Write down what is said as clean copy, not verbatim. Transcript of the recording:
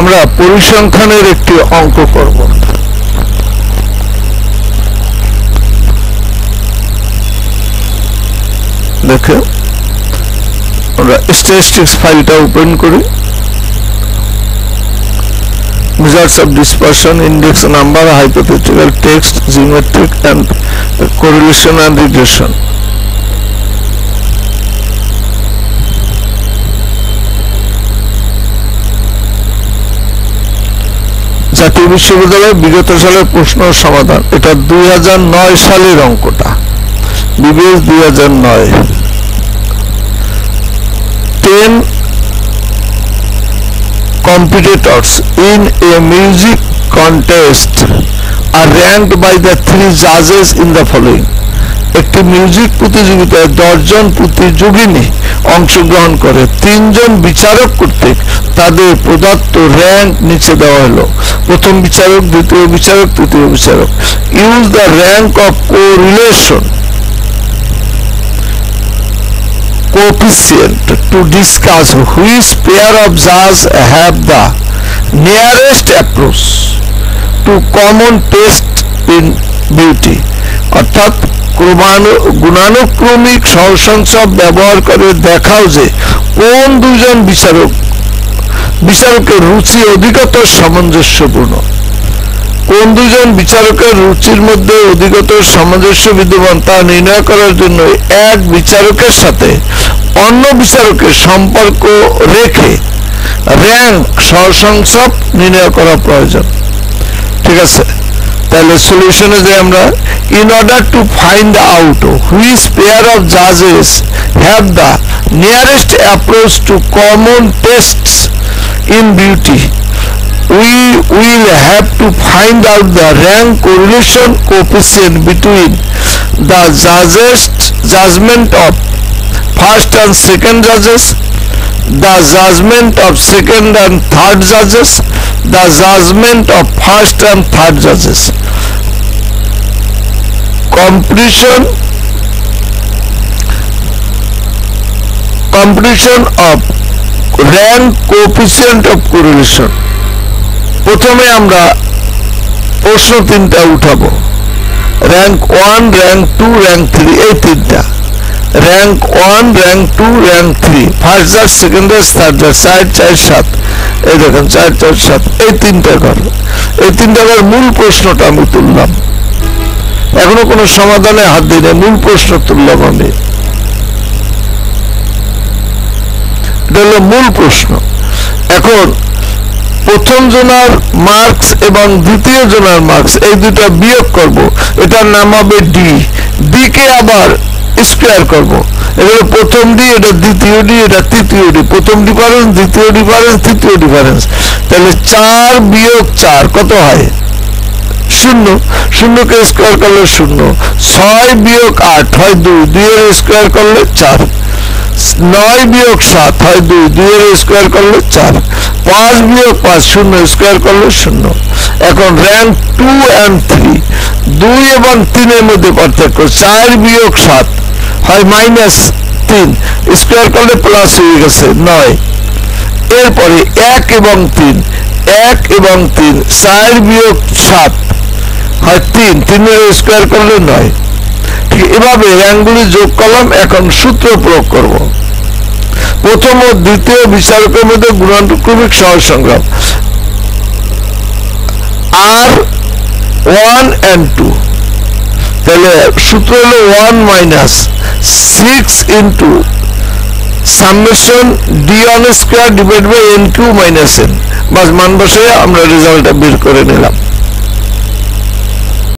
আমরা পরিসংখ্যানের একটি অঙ্ক করব। দেখো আমরা স্ট্যাটিস্টিক্স ফাইলটা ওপেন করি। Measures of dispersion, index number, hypothetical text, geometric and correlation and regression. জাতীয় বিশ্ববিদ্যালয় বিগত সালের প্রশ্ন সমাধান, এটা 2009 সালের অঙ্কটা, BBS 2009। 10 competitors in a music contest are ranked by the 3 judges in the following. একটি মিউজিক প্রতিযোগিতায় 10 জন প্রতিযোগিনী অংশগ্রহণ করে, 3 জন বিচারক কর্তৃক তাদের প্রদত্ত র্যাঙ্ক নিচে দেওয়া হলো। প্রথম বিচারক, দ্বিতীয় বিচারক, তৃতীয় বিচারক। Use the rank of correlation coefficient to discuss which pair of judges have the nearest approach to common taste in beauty. অর্থাৎ গুণানুক্রমিক সহসংসব ব্যবহার করে দেখাও যে কোন দুজন বিচারকের রুচি অধিকতর সামঞ্জস্যপূর্ণ। কোন দুজন বিচারকের রুচির মধ্যে অধিকতর সামঞ্জস্য বিদ্যমান তা নির্ণয় করার জন্য এক বিচারকের সাথে অন্য বিচারকের সম্পর্ক রেখে র্যাঙ্ক সহসংসব নির্ণয় করা প্রয়োজন। ঠিক আছে, তাহলে সলিউশনে যে আমরা in order to find out which pair of judges have the nearest approach to common tastes in beauty, we will have to find out the rank correlation coefficient between the judges judgment of first and second judges, the judgment of second and third judges, the judgment of first and third judges. Computation of rank coefficient of correlation. প্রথমে আমরা প্রশ্ন 3টা উঠাবো, rank 1, rank 2, rank 3, এই 3টা। Rank 1, rank 2, rank 3, first জাজ, second জাজ, third জাজ, 4, 4, 7, এই দেখেন 4, 4, 7, এই 3টা ঘর। এই 3টা ঘর মূল প্রশ্নটা আমি তুললাম, এখনো কোনো সমাধানে হাত দিই না, মূল প্রশ্ন তুললাম আমি। এটা হলো মূল প্রশ্ন। এখন প্রথম জনার মার্কস এবং দ্বিতীয় জনার মার্কস এই দুটো বিয়োগ করব, এটার নাম হবে ডি। ডি কে আবার স্কোয়ার করব, এগুলো প্রথম ডি, এটা দ্বিতীয় ডি, এটা তৃতীয় ডি। প্রথম ডিফারেন্স, দ্বিতীয় ডিফারেন্স, তৃতীয় ডিফারেন্স। তাহলে 4 বিয়োগ 4 কত হয়? 0। 0 কে স্কোয়ার করলে 0। 6 বিয়োগ 8 হয় 2, 2 এর স্কোয়ার করলে 4। 9 বিয়োগ 7 হয় 2, 2 এর স্কোয়ার করলে 4। 5 বিয়োগ 5 0 স্কোয়ার করলে 0। এখন র্যাঙ্ক 2 and 3, 2 এবং 3 এর মধ্যে পার্থক্য। 4 বিয়োগ 7 হয় -3, স্কোয়ার করলে প্লাস হয়ে গেছে 9। এরপরে 1 এবং 3, 1 এবং 3, 4 বিয়োগ 7 হয় 3, 3 এর স্কোয়ার করলে 9। ঠিক এভাবে র্যাঙ্কগুলি যোগ করলাম। এখন সূত্র প্রয়োগ করব। প্রথম ও দ্বিতীয় বিচারকের মধ্যে গুণানুক্রমিক সহসংগ্রাম R1 and 2, তাহলে সূত্র হলো 1 - 6 into summation d1 square divided by n3 - n, বাস মান বসে আমরা রেজাল্টটা বের করে নিলাম।